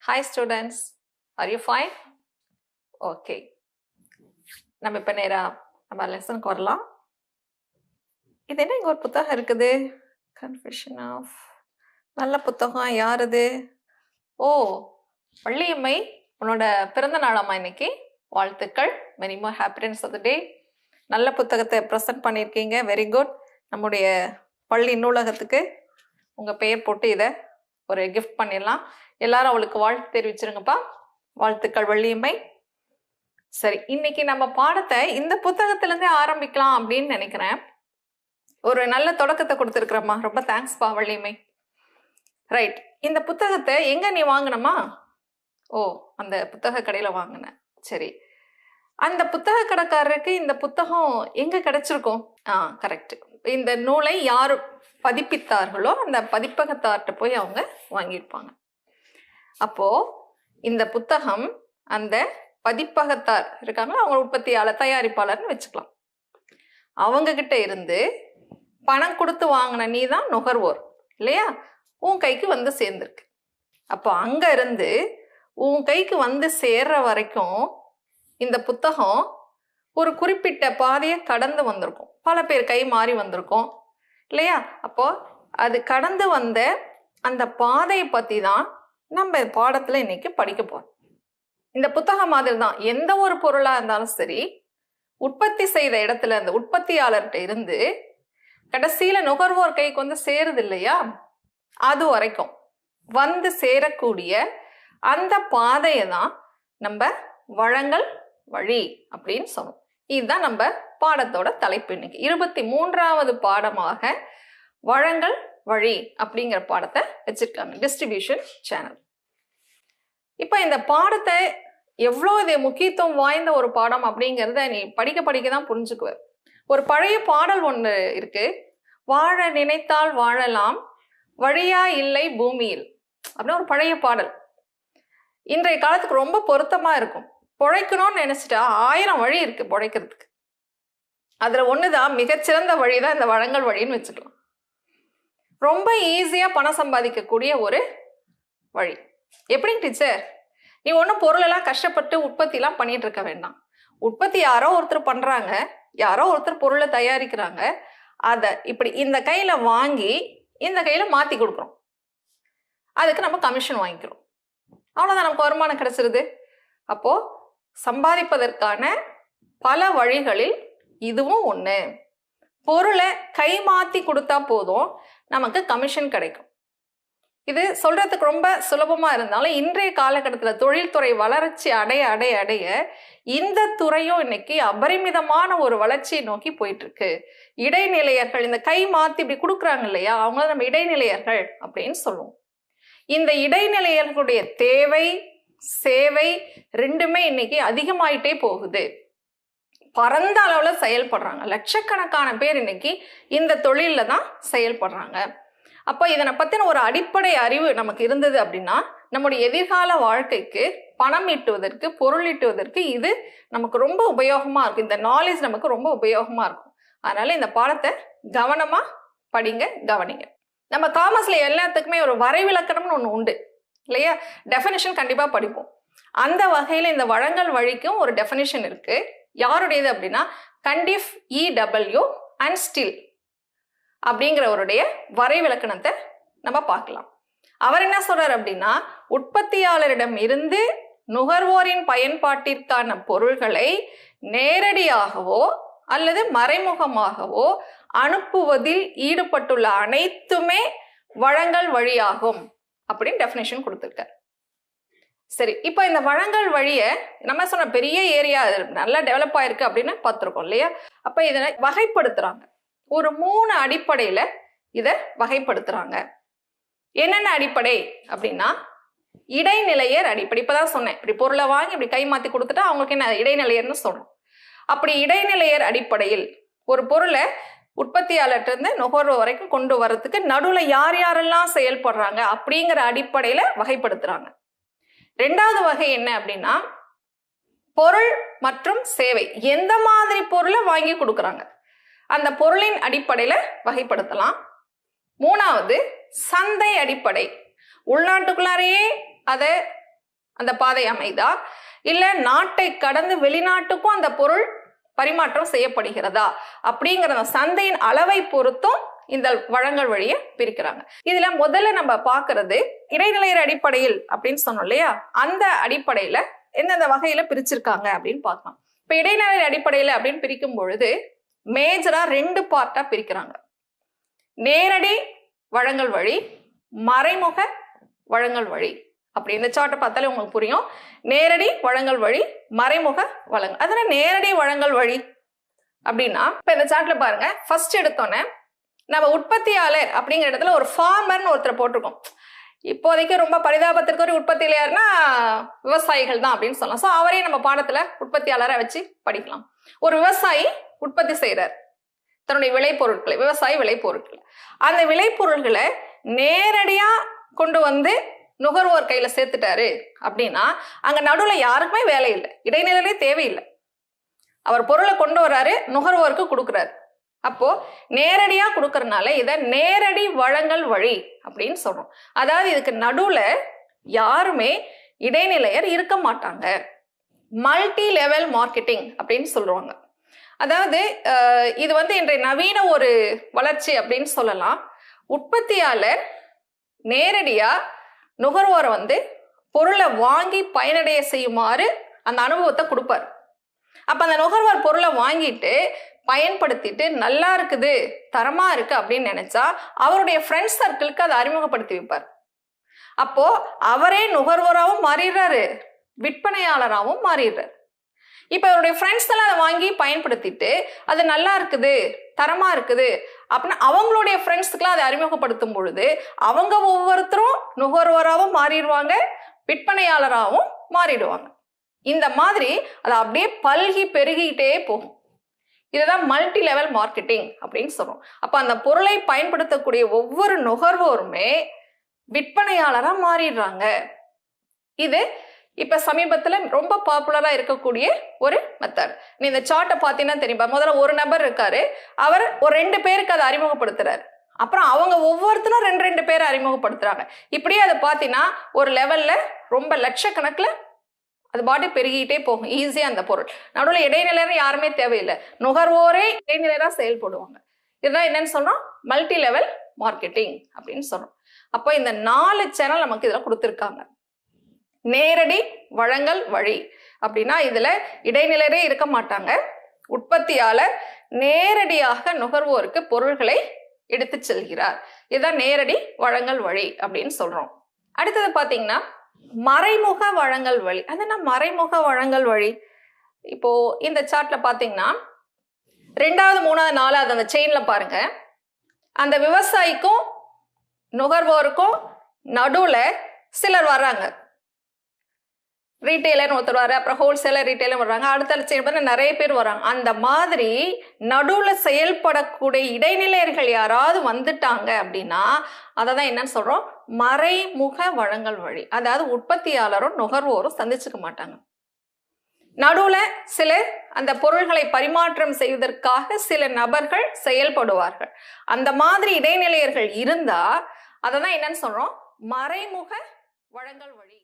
Hi students, are you fine? Okay. நம்ம இப்போ நேரா நம்ம லெசனுக்கு வரலாம். இது என்ன இங்கே ஒரு புத்தகம் இருக்குது? கன்ஃபெஷன் ஆஃப் நல்ல புத்தகம். யார் அது? ஓ, வள்ளியம்மை, உன்னோட பிறந்த நாளாம்மா இன்னைக்கு. வாழ்த்துக்கள். Many more happiness of the day. நல்ல புத்தகத்தை ப்ரெசென்ட் பண்ணியிருக்கீங்க. Very good. நம்முடைய பள்ளி நூலகத்துக்கு உங்கள் பெயர் போட்டு இதை ஒரு கிஃப்ட் பண்ணிடலாம். எல்லாரும் அவளுக்கு வாழ்த்து தெரிவிச்சிருங்கப்பா. வாழ்த்துக்கள் வள்ளியம்மை. சரி, இன்னைக்கு நம்ம பாடத்தை இந்த புத்தகத்திலேருந்தே ஆரம்பிக்கலாம் அப்படின்னு நினைக்கிறேன். ஒரு நல்ல தொடக்கத்தை கொடுத்துருக்குறம்மா. ரொம்ப தேங்க்ஸ்ப்பா வள்ளியம்மை. ரைட், இந்த புத்தகத்தை எங்க நீ வாங்கினமா? ஓ, அந்த புத்தக கடையில் வாங்கினேன். சரி, அந்த புத்தக கடைக்காரருக்கு இந்த புத்தகம் எங்க கிடைச்சிருக்கும்? கரெக்ட். இந்த நூலை யார் பதிப்பித்தார்களோ அந்த பதிப்பகத்தார்கிட்ட போய் அவங்க வாங்கியிருப்பாங்க. அப்போ இந்த புத்தகம் அந்த பதிப்பகத்தார் இருக்காங்களா, அவங்க உற்பத்தியாளர், தயாரிப்பாளர்னு வச்சுக்கலாம். அவங்க கிட்ட இருந்து பணம் கொடுத்து வாங்கின நீ தான் நுகர்வோர் இல்லையா? உன் கைக்கு வந்து சேர்ந்துருக்கு. அப்போ அங்க இருந்து உன் கைக்கு வந்து சேர்ற வரைக்கும் இந்த புத்தகம் ஒரு குறிப்பிட்ட பாதையை கடந்து வந்திருக்கும். பல பேர் கை மாறி வந்திருக்கும் இல்லையா? அப்போ அது கடந்து வந்த அந்த பாதையை பத்தி தான் நம்ம பாடத்துல இன்னைக்கு படிக்க போறோம். இந்த புத்தகம் மாதிரி தான் எந்த ஒரு பொருளா இருந்தாலும் சரி, உற்பத்தி செய்த இடத்துல அந்த உற்பத்தியாளர்கிட்ட இருந்து கடைசியில நுகர்வோர் கைக்கு வந்து சேருது இல்லையா? அது வரைக்கும் வந்து சேரக்கூடிய அந்த பாதையை தான் நம்ம வழங்கல் வழி அப்படின்னு சொன்னோம். இதுதான் நம்ம பாடத்தோட தலைப்பு. இன்னைக்கு 23வது பாடமாக வழங்கல் வழி அப்படிங்கிற பாடத்தை வச்சிருக்காங்க, டிஸ்ட்ரிபியூஷன் சேனல். இப்போ இந்த பாடத்தை எவ்வளோ இது முக்கியத்துவம் வாய்ந்த ஒரு பாடம் அப்படிங்கிறத நீ படிக்க படிக்க தான் புரிஞ்சுக்குவ. ஒரு பழைய பாடல் ஒன்று இருக்கு, வாழ நினைத்தால் வாழலாம், வழியா இல்லை பூமியில் அப்படின்னு ஒரு பழைய பாடல். இன்றைய காலத்துக்கு ரொம்ப பொருத்தமா இருக்கும். பிழைக்கணும்னு நினைச்சிட்டா 1000 வழி இருக்கு பிழைக்கிறதுக்கு. அதுல ஒண்ணுதான் மிகச்சிறந்த வழிதான் இந்த வழங்கல் வழின்னு வச்சுக்கலாம். ரொம்ப ஈஸியா பணம் சம்பாதிக்கக்கூடிய ஒரு வழி. எப்படி டீச்சர்? நீ ஒன்றும் பொருளெல்லாம் கஷ்டப்பட்டு உற்பத்திலாம் பண்ணிட்டு இருக்க வேண்டாம். உற்பத்தி யாரோ ஒருத்தர் பண்றாங்க, யாரோ ஒருத்தர் பொருளை தயாரிக்கிறாங்க. அதை இப்படி இந்த கையில வாங்கி இந்த கையில மாத்தி கொடுக்குறோம். அதுக்கு நம்ம கமிஷன் வாங்கிக்கிறோம். அவ்வளோதான், நமக்கு வருமானம் கிடைச்சிருது. அப்போ சம்பாதிப்பதற்கான பல வழிகளில் இதுவும் ஒன்று. பொருளை கை மாற்றி கொடுத்தா போதும், நமக்கு கமிஷன் கிடைக்கும். இது சொல்றதுக்கு ரொம்ப சுலபமா இருந்தாலும் இன்றைய காலகட்டத்தில் தொழில்துறை வளர்ச்சி அடைய அடைய அடைய இந்த துறையும் இன்னைக்கு அபரிமிதமான ஒரு வளர்ச்சியை நோக்கி போயிட்டு இருக்கு. இடைநிலையர்கள் இந்த கை மாற்றி இப்படி கொடுக்குறாங்க இல்லையா, அவங்கள நம்ம இடைநிலையர்கள் அப்படின்னு சொல்லுவோம். இந்த இடைநிலையர்களுடைய தேவை சேவை ரெண்டுமே இன்னைக்கு அதிகமாயிட்டே போகுது. பரந்த அளவுல செயல்படுறாங்க. லட்சக்கணக்கான பேர் இன்னைக்கு இந்த தொழில தான் செயல்படுறாங்க. அப்போ இதனை பத்தின ஒரு அடிப்படை அறிவு நமக்கு இருந்தது அப்படின்னா நம்முடைய எதிர்கால வாழ்க்கைக்கு பணம் ஈட்டுவதற்கு, பொருள் ஈட்டுவதற்கு இது நமக்கு ரொம்ப உபயோகமா இருக்கும். இந்த நாலேஜ் நமக்கு ரொம்ப உபயோகமா இருக்கும். அதனால இந்த பாடத்தை கவனமா படிங்க, கவனிங்க. நம்ம காமர்ஸ்ல எல்லாத்துக்குமே ஒரு வரைவிலக்கணம்னு ஒன்று உண்டு இல்லையா? டெஃபினிஷன் கண்டிப்பா படிப்போம். அந்த வகையில இந்த வழங்கல் வழிக்கும் ஒரு டெஃபினிஷன் இருக்கு. யாருடையது அப்படின்னா கண்டிஃப் EW அண்ட் ஸ்டில் அப்படிங்கிறவருடைய வரைவிலக்கணத்தை நம்ம பார்க்கலாம். அவர் என்ன சொல்றாரு அப்படின்னா, உற்பத்தியாளரிடம் இருந்து நுகர்வோரின் பயன்பாட்டிற்கான பொருள்களை நேரடியாகவோ அல்லது மறைமுகமாகவோ அனுப்புவதில் ஈடுபட்டுள்ள அனைத்துமே வழங்கல் வழியாகும் அப்படின்னு டெஃபினேஷன் கொடுத்துருக்காரு. சரி, இப்போ இந்த வழங்கல் வழியை நம்ம சொன்ன பெரிய ஏரியா நல்லா டெவலப் ஆயிருக்கு அப்படின்னு பார்த்துருக்கோம் இல்லையா? அப்போ இதை வகைப்படுத்துறாங்க. ஒரு 3 அடிப்படையில இதை வகைப்படுத்துறாங்க. என்னென்ன அடிப்படை அப்படின்னா, இடைநிலையர் அடிப்படை. இப்பதான் சொன்னேன், இப்படி பொருளை வாங்கி இப்படி கை மாத்தி கொடுத்துட்டா அவங்களுக்கு என்ன இடைநிலையர்னு சொல்றோம். அப்படி இடைநிலையர் அடிப்படையில் ஒரு பொருளை உற்பத்தியாளர்கிட்ட இருந்து நுகர்வோர் வரைக்கும் கொண்டு வரதுக்கு நடுவில் யார் யாரெல்லாம் செயல்படுறாங்க அப்படிங்கிற அடிப்படையில வகைப்படுத்துறாங்க. 2வது வகை என்ன அப்படின்னா, பொருள் மற்றும் சேவை. எந்த மாதிரி பொருளை வாங்கி கொடுக்குறாங்க அந்த பொருளின் அடிப்படையில வகைப்படுத்தலாம். 3வது சந்தை அடிப்படை. உள்நாட்டுக்குள்ளாரையே அதை அந்த பாதை அமைதா, இல்ல நாட்டை கடந்து வெளிநாட்டுக்கும் அந்த பொருள் பரிமாற்றம் செய்யப்படுகிறதா அப்படிங்கிற அந்த சந்தையின் அளவை பொறுத்தும் இந்த வழங்கல் வழியை பிரிக்கிறாங்க. இதுல முதல்ல நம்ம பாக்குறது இடைநிலையர் அடிப்படையில் அப்படின்னு சொன்னோம் இல்லையா, அந்த அடிப்படையில எந்தெந்த வகையில பிரிச்சிருக்காங்க அப்படின்னு பார்க்கலாம். இப்ப இடைநிலை அடிப்படையில அப்படின்னு பிரிக்கும் பொழுது மேஜரா 2 பார்ட்டா பிரிக்கிறாங்க. நேரடி வழங்கல் வழி, மறைமுக வழங்கல் வழி. அப்படி இந்த சார்ட்டை பார்த்தாலே உங்களுக்கு புரியும். நேரடி வழங்கல் வழி, மறைமுக வழங்கல். அதனால நேரடி வழங்கல் வழி அப்படின்னா இப்ப இந்த சார்ட்ல பாருங்க, ஃபர்ஸ்ட் எடுத்தோன்னே நம்ம உற்பத்தியாளர் அப்படிங்கிற இடத்துல ஒரு ஃபார்மர்னு ஒருத்தர் போட்டிருக்கோம். இப்போதைக்கு ரொம்ப பரிதாபத்திற்கு ஒரு உற்பத்தியாளர்னா விவசாயிகள் தான் அப்படின்னு சொல்லலாம். ஸோ அவரே நம்ம பாடத்துல உற்பத்தியாளரை வச்சு படிக்கலாம். ஒரு விவசாயி உற்பத்தி செய்யறார் தன்னுடைய விளைபொருட்களை, விவசாய விளைபொருட்களை. அந்த விளைபொருள்களை நேரடியா கொண்டு வந்து நுகர்வோர் கையில சேர்த்துட்டாரு அப்படின்னா அங்க நடுவுல யாருக்குமே வேலை இல்லை, இடைநிலையே தேவையில்லை. அவர் பொருளை கொண்டு வர்றாரு, நுகர்வோருக்கு கொடுக்குறாரு. அப்போ நேரடியா கொடுக்கறதுனால இதை நேரடி வழங்கல் வழி அப்படின்னு சொல்றோம். அதாவது இதுக்கு நடுவுல யாருமே இடைநிலையர் இருக்க மாட்டாங்க. மல்டி லெவல் மார்க்கெட்டிங் அப்படின்னு சொல்லுவாங்க. அதாவது இது வந்து இன்றைய நவீன ஒரு வளர்ச்சி அப்படின்னு சொல்லலாம். உற்பத்தியாளர் நேரடியா நுகர்வோரை வந்து பொருளை வாங்கி பயனடைய செய்யுமாறு அந்த அனுபவத்தை கொடுப்பார். அப்ப அந்த நுகர்வோர் பொருளை வாங்கிட்டு பயன்படுத்திட்டு நல்லா இருக்குது, தரமா இருக்கு அப்படின்னு நினைச்சா அவருடைய ஃப்ரெண்ட்ஸ் சர்க்கிளுக்கு அதை அறிமுகப்படுத்தி வைப்பார். அப்போ அவரே நுகர்வோராகவும் மாறிடுறாரு, விற்பனையாளராகவும் மாறிடுறாரு. இப்ப அவருடைய ஃப்ரெண்ட்ஸ் எல்லாம் அதை வாங்கி பயன்படுத்திட்டு அது நல்லா இருக்குது, தரமா இருக்குது அப்படின்னு அவங்களுடைய ஃப்ரெண்ட்ஸுக்குலாம் அதை அறிமுகப்படுத்தும் பொழுது அவங்க ஒவ்வொருத்தரும் நுகர்வோராகவும் மாறிடுவாங்க, விற்பனையாளராகவும் மாறிடுவாங்க. இந்த மாதிரி அது அப்படியே பல்கி பெருகிட்டே போகும். இதுதான் மல்டி லெவல் மார்க்கெட்டிங் அப்படின்னு சொல்றோம். அப்ப அந்த பொருளை பயன்படுத்தக்கூடிய ஒவ்வொரு நுகர்வோருமே விற்பனையாளரா மாறிடுறாங்க. இது இப்ப சமீபத்துல ரொம்ப பாப்புலரா இருக்கக்கூடிய ஒரு மெத்தட். நீ இந்த சார்ட்டை பார்த்தீங்கன்னா தெரியுமா, முதல்ல ஒரு நபர் இருக்காரு, அவர் ஒரு 2 பேருக்கு அதை அறிமுகப்படுத்துறாரு. அப்புறம் அவங்க ஒவ்வொருத்தரும் 2 பேரை அறிமுகப்படுத்துறாங்க. இப்படியே அதை பார்த்தீங்கன்னா ஒரு லெவல்ல ரொம்ப லட்சக்கணக்குல அது பாட்டு பெருகிட்டே போகும் ஈஸியா. அந்த பொருள் நடுவில் இடைநிலையர் யாருமே தேவையில்லை, நுகர்வோரே இடைநிலையரா செயல்படுவாங்க. இதுதான் என்னன்னு சொல்றோம், மல்டி லெவல் மார்க்கெட்டிங் அப்படின்னு சொல்றோம். அப்போ இந்த 4 சேனல் நமக்கு இதுல கொடுத்துருக்காங்க. நேரடி வழங்கல் வழி அப்படின்னா இதுல இடைநிலையரே இருக்க மாட்டாங்க, உற்பத்தியாளர் நேரடியாக நுகர்வோருக்கு பொருள்களை எடுத்து செல்கிறார். இதுதான் நேரடி வழங்கல் வழி அப்படின்னு சொல்றோம். அடுத்தது பாத்தீங்கன்னா மறைமுக வழங்கல் வழி. அது என்ன மறைமுக வழங்கல் வழி? இப்போ இந்த சார்ட்ல பாத்தீங்கன்னா 2வது 3வது 4வது அந்த செயின்ல பாருங்க, அந்த விவசாயிக்கும் நுகர்வோருக்கும் நடுவுல சிலர் வர்றாங்க. ரீட்டைலர் ஒருத்தர் வர்றாரு, அப்புறம் ஹோல்சேலர் ரீட்டைலர் வர்றாங்க, அடுத்த செயின் நிறைய பேர் வர்றாங்க. அந்த மாதிரி நடுவுல செயல்படக்கூடிய இடைநிலையர்கள் யாராவது வந்துட்டாங்க அப்படின்னா அதை தான் என்னன்னு சொல்றோம், மறைமுக வழங்கல் வழி. அதாவது உற்பத்தியாளரும் நுகர்வோரும் சந்திச்சுக்க மாட்டாங்க. நடுவுல சில அந்த பொருள்களை பரிமாற்றம் செய்வதற்காக சில நபர்கள் செயல்படுவார்கள். அந்த மாதிரி இடைநிலையர்கள் இருந்தா அதை தான் என்னன்னு சொல்றோம், மறைமுக வழங்கல் வழி.